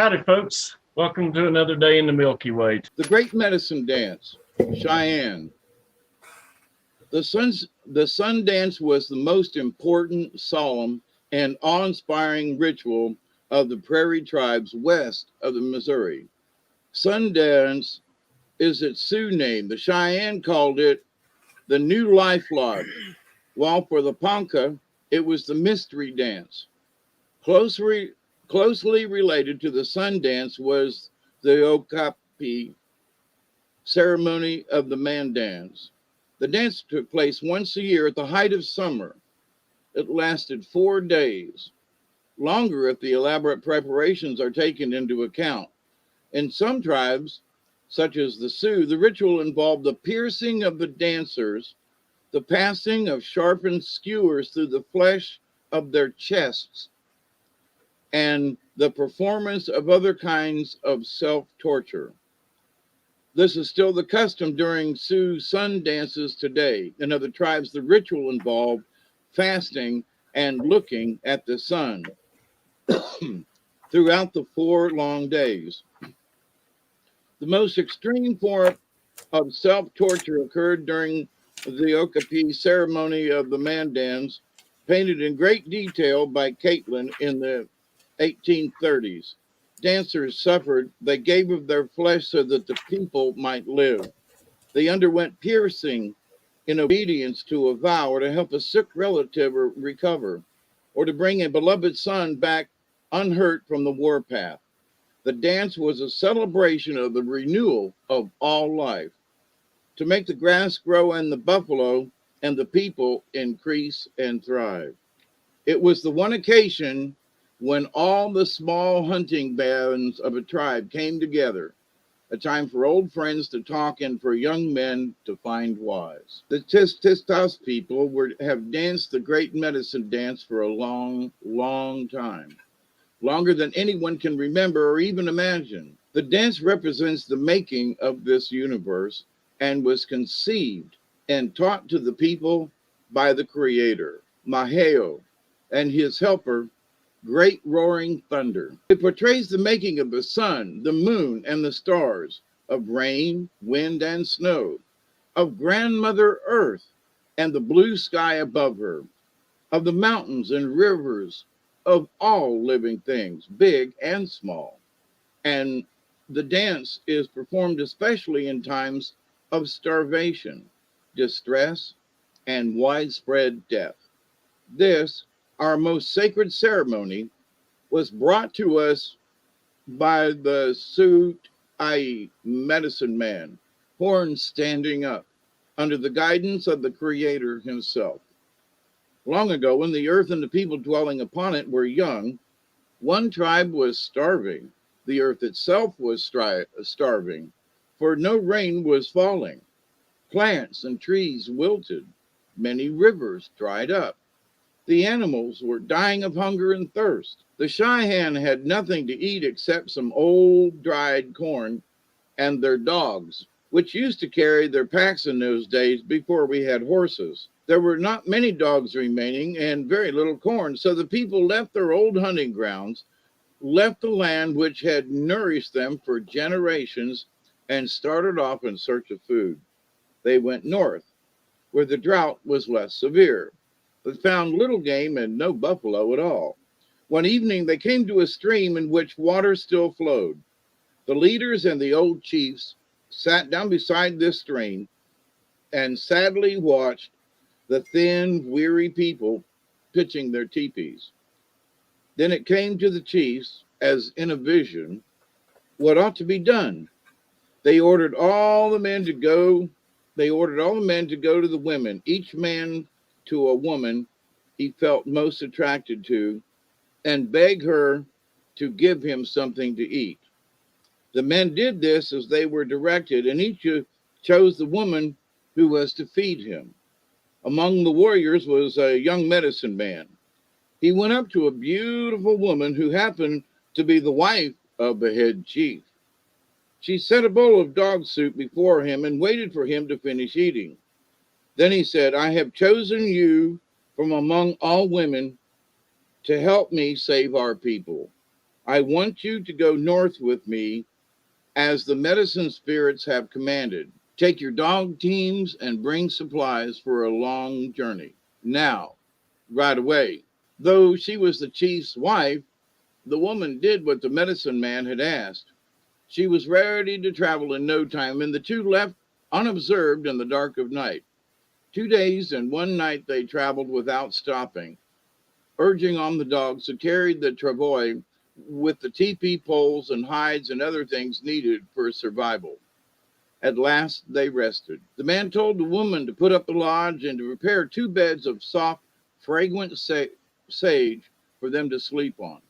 Howdy, folks. Welcome to another day in the Milky Way. The Great Medicine Dance, Cheyenne. The sun dance was the most important, solemn, and awe-inspiring ritual of the prairie tribes west of the Missouri. Sun dance is its Sioux name. The Cheyenne called it the New Life Lodge, while for the Ponca, it was the Mystery Dance. Closely related to the sun dance was the Okapi ceremony of the man dance. The dance took place once a year at the height of summer. It lasted 4 days, longer if the elaborate preparations are taken into account. In some tribes, such as the Sioux, the ritual involved the piercing of the dancers, the passing of sharpened skewers through the flesh of their chests, and the performance of other kinds of self-torture. This is still the custom during Sioux sun dances today. In other tribes, the ritual involved fasting and looking at the sun throughout the 4 long days. The most extreme form of self-torture occurred during the Okapi ceremony of the man dance, painted in great detail by Caitlin in the 1830s. Dancers suffered. They gave of their flesh so that the people might live. They underwent piercing in obedience to a vow, or to help a sick relative recover, or to bring a beloved son back unhurt from the warpath. The dance was a celebration of the renewal of all life, to make the grass grow and the buffalo and the people increase and thrive. It was the one occasion when all the small hunting bands of a tribe came together, a time for old friends to talk and for young men to find wives. The Tistas people have danced the Great Medicine Dance for a long, long time, longer than anyone can remember or even imagine. The dance represents the making of this universe and was conceived and taught to the people by the Creator, Maheo, and his helper, Great Roaring Thunder. It portrays the making of the sun, the moon, and the stars, of rain, wind, and snow, of Grandmother Earth and the blue sky above her, of the mountains and rivers, of all living things, big and small. And the dance is performed especially in times of starvation, distress, and widespread death. This, our most sacred ceremony, was brought to us by the Sioux, i.e. medicine man, horns standing up, under the guidance of the Creator himself. Long ago, when the earth and the people dwelling upon it were young, one tribe was starving. The earth itself was starving, for no rain was falling. Plants and trees wilted. Many rivers dried up. The animals were dying of hunger and thirst. The Cheyenne had nothing to eat except some old dried corn and their dogs, which used to carry their packs in those days before we had horses. There were not many dogs remaining and very little corn, so the people left their old hunting grounds, left the land which had nourished them for generations, and started off in search of food. They went north, where the drought was less severe, but found little game and no buffalo at all. One evening they came to a stream in which water still flowed. The leaders and the old chiefs sat down beside this stream and sadly watched the thin, weary people pitching their teepees. Then it came to the chiefs, as in a vision, what ought to be done. They ordered all the men to go to the women, each man to a woman he felt most attracted to, and beg her to give him something to eat. The men did this as they were directed, and each chose the woman who was to feed him. Among the warriors was a young medicine man. He went up to a beautiful woman who happened to be the wife of the head chief. She set a bowl of dog soup before him and waited for him to finish eating. Then he said, I have chosen you from among all women to help me save our people. I want you to go north with me as the medicine spirits have commanded. Take your dog teams and bring supplies for a long journey. Now, right away. Though she was the chief's wife, the woman did what the medicine man had asked. She was ready to travel in no time, and the two left unobserved in the dark of night. 2 days and one night they traveled without stopping, urging on the dogs who carried the travois with the teepee poles and hides and other things needed for survival. At last they rested. The man told the woman to put up the lodge and to prepare 2 beds of soft, fragrant sage for them to sleep on.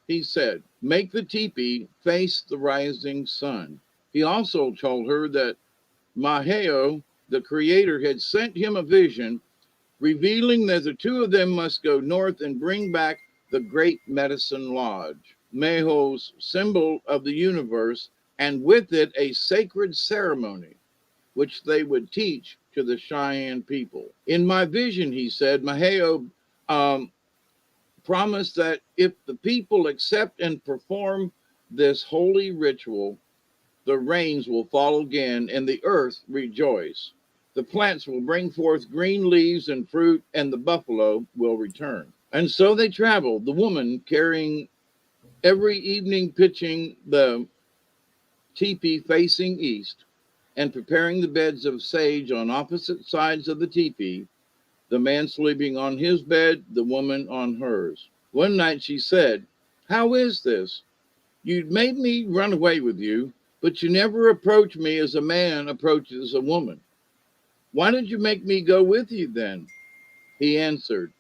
He said, make the teepee face the rising sun. He also told her that Maheo, the creator, had sent him a vision revealing that the two of them must go north and bring back the great medicine lodge, Meho's symbol of the universe, and with it a sacred ceremony which they would teach to the Cheyenne people. In my vision, he said, Maheo promised that if the people accept and perform this holy ritual, the rains will fall again and the earth rejoice. The plants will bring forth green leaves and fruit, and the buffalo will return. And so they traveled, the woman carrying every evening, pitching the teepee facing east and preparing the beds of sage on opposite sides of the teepee, the man sleeping on his bed, the woman on hers. One night she said, how is this? You made me run away with you, but you never approach me as a man approaches a woman. Why did you make me go with you then? He answered,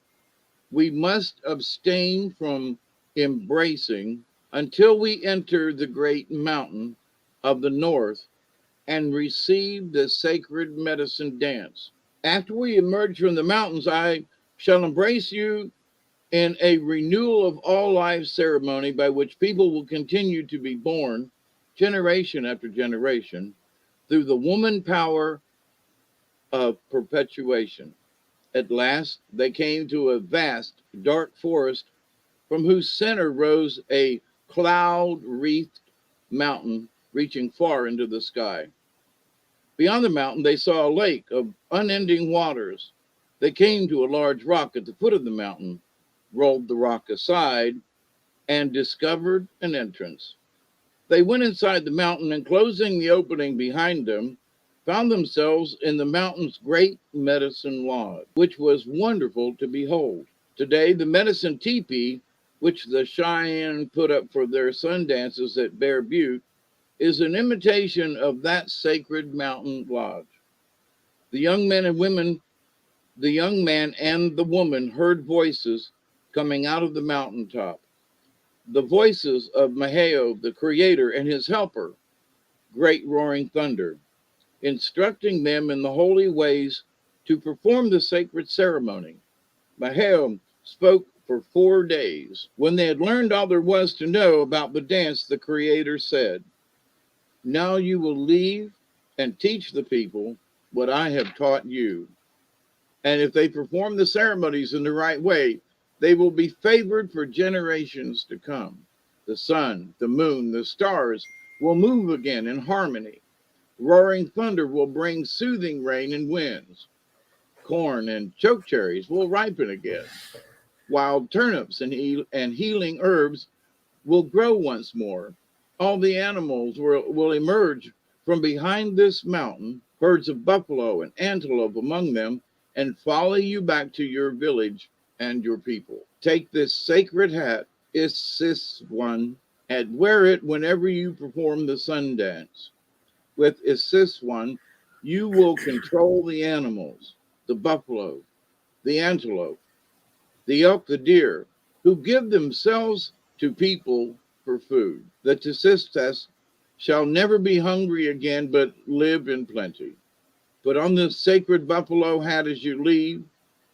we must abstain from embracing until we enter the great mountain of the north and receive the sacred medicine dance. After we emerge from the mountains, I shall embrace you in a renewal of all life ceremony by which people will continue to be born generation after generation through the woman power of perpetuation. At last, they came to a vast, dark forest from whose center rose a cloud-wreathed mountain reaching far into the sky. Beyond the mountain, they saw a lake of unending waters. They came to a large rock at the foot of the mountain, rolled the rock aside, and discovered an entrance. They went inside the mountain and, closing the opening behind them, found themselves in the mountain's great medicine lodge, which was wonderful to behold. Today, the medicine teepee, which the Cheyenne put up for their sun dances at Bear Butte, is an imitation of that sacred mountain lodge. The young men and women, the young man and the woman heard voices coming out of the mountaintop. The voices of Maheo, the creator, and his helper, great roaring thunder, instructing them in the holy ways to perform the sacred ceremony. Maheo spoke for 4 days. When they had learned all there was to know about the dance, the creator said, now you will leave and teach the people what I have taught you. And if they perform the ceremonies in the right way, they will be favored for generations to come. The sun, the moon, the stars will move again in harmony. Roaring thunder will bring soothing rain and winds. Corn and chokecherries will ripen again. Wild turnips and healing herbs will grow once more. All the animals will emerge from behind this mountain, herds of buffalo and antelope among them, and follow you back to your village and your people. Take this sacred hat, Isiswan, and wear it whenever you perform the sun dance. With Isiswan, you will control the animals, the buffalo, the antelope, the elk, the deer, who give themselves to people for food. The Tisistas shall never be hungry again, but live in plenty. Put on this sacred buffalo hat as you leave,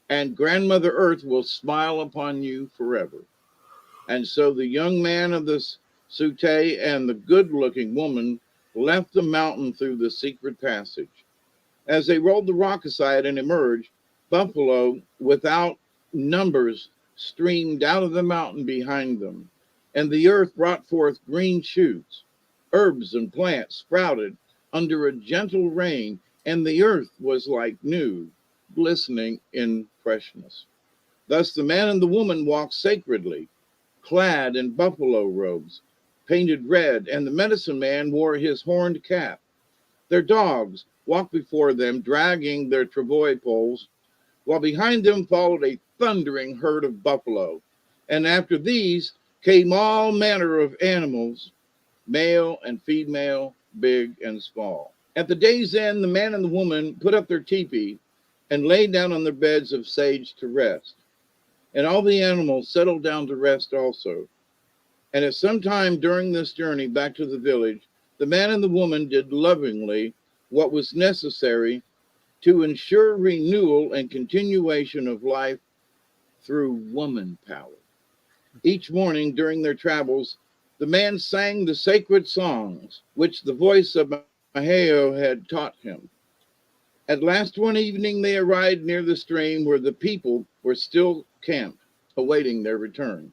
and Grandmother Earth will smile upon you forever. And so the young man of the Sute and the good-looking woman left the mountain through the secret passage. As they rolled the rock aside and emerged, buffalo without numbers streamed out of the mountain behind them. and the earth brought forth green shoots. Herbs and plants sprouted under a gentle rain, and the earth was like new, glistening in freshness. Thus the man and the woman walked sacredly, clad in buffalo robes, painted red, and the medicine man wore his horned cap. Their dogs walked before them, dragging their travois poles, while behind them followed a thundering herd of buffalo. And after these came all manner of animals, male and female, big and small. At the day's end, the man and the woman put up their teepee and lay down on their beds of sage to rest. And all the animals settled down to rest also. And at some time during this journey back to the village, the man and the woman did lovingly what was necessary to ensure renewal and continuation of life through woman power. Each morning during their travels, the man sang the sacred songs which the voice of Maheo had taught him. At last one evening they arrived near the stream where the people were still camped, awaiting their return.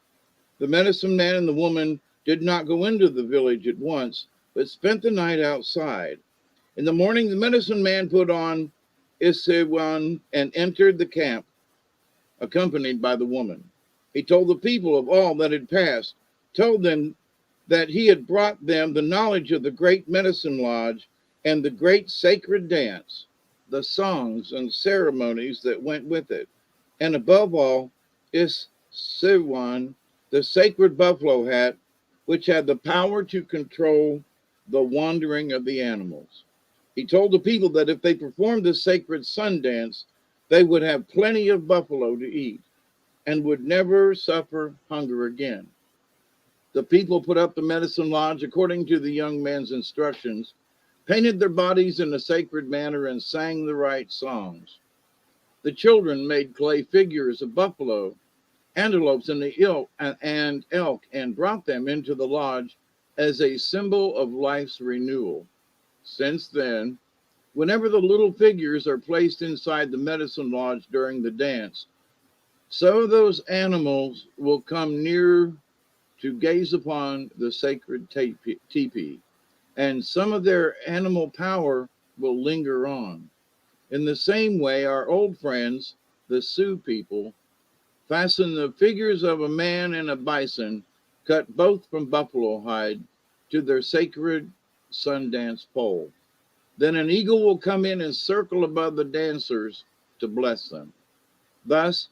The medicine man and the woman did not go into the village at once, but spent the night outside. In the morning, the medicine man put on Isiwan and entered the camp, accompanied by the woman. He told the people of all that had passed, told them that he had brought them the knowledge of the great medicine lodge and the great sacred dance, the songs and ceremonies that went with it, and above all, Isiwan, the sacred buffalo hat, which had the power to control the wandering of the animals. He told the people that if they performed the sacred sun dance, they would have plenty of buffalo to eat and would never suffer hunger again. The people put up the medicine lodge according to the young man's instructions, painted their bodies in a sacred manner, and sang the right songs. The children made clay figures of buffalo, antelopes, and elk, and brought them into the lodge as a symbol of life's renewal. Since then, whenever the little figures are placed inside the medicine lodge during the dance, so those animals will come near to gaze upon the sacred teepee, and some of their animal power will linger on. In the same way, our old friends, the Sioux people, fasten the figures of a man and a bison, cut both from buffalo hide, to their sacred Sundance pole. Then an eagle will come in and circle above the dancers to bless them. Thus,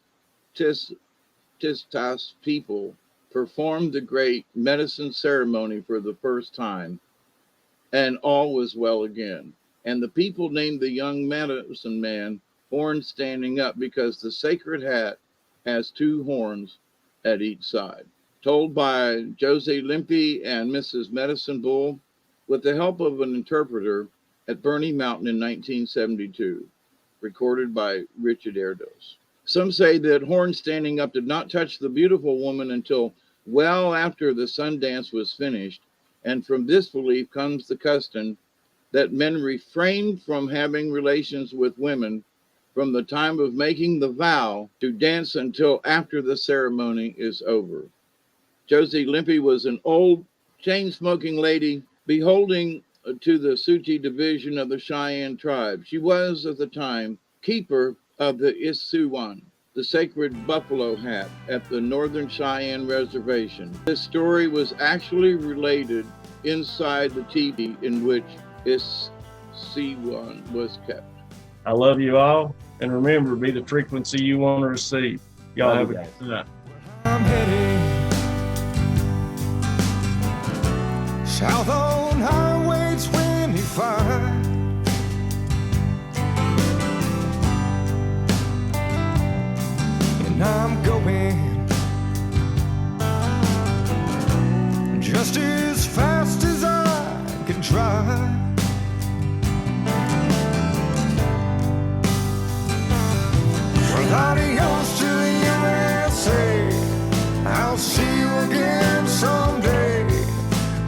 Tistas people performed the great medicine ceremony for the first time, and all was well again. And the people named the young medicine man Horn Standing Up, because the sacred hat has two horns at each side. Told by Josie Limpy and Mrs. Medicine Bull, with the help of an interpreter at Bernie Mountain in 1972, recorded by Richard Erdos. Some say that Horn Standing Up did not touch the beautiful woman until well after the sun dance was finished, and from this belief comes the custom that men refrain from having relations with women from the time of making the vow to dance until after the ceremony is over. Josie Limpy was an old chain-smoking lady beholding to the Suchi division of the Cheyenne tribe. She was, at the time, keeper of the Isiwan, the sacred buffalo hat at the Northern Cheyenne Reservation. This story was actually related inside the teepee in which Isiwan was kept. I love you all, and remember, be the frequency you want to receive. Y'all have a good night. I'm heading south on Highway 25. And I'm going just as fast as I can try. Adios to the USA. I'll see you again someday.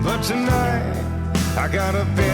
But tonight, I gotta be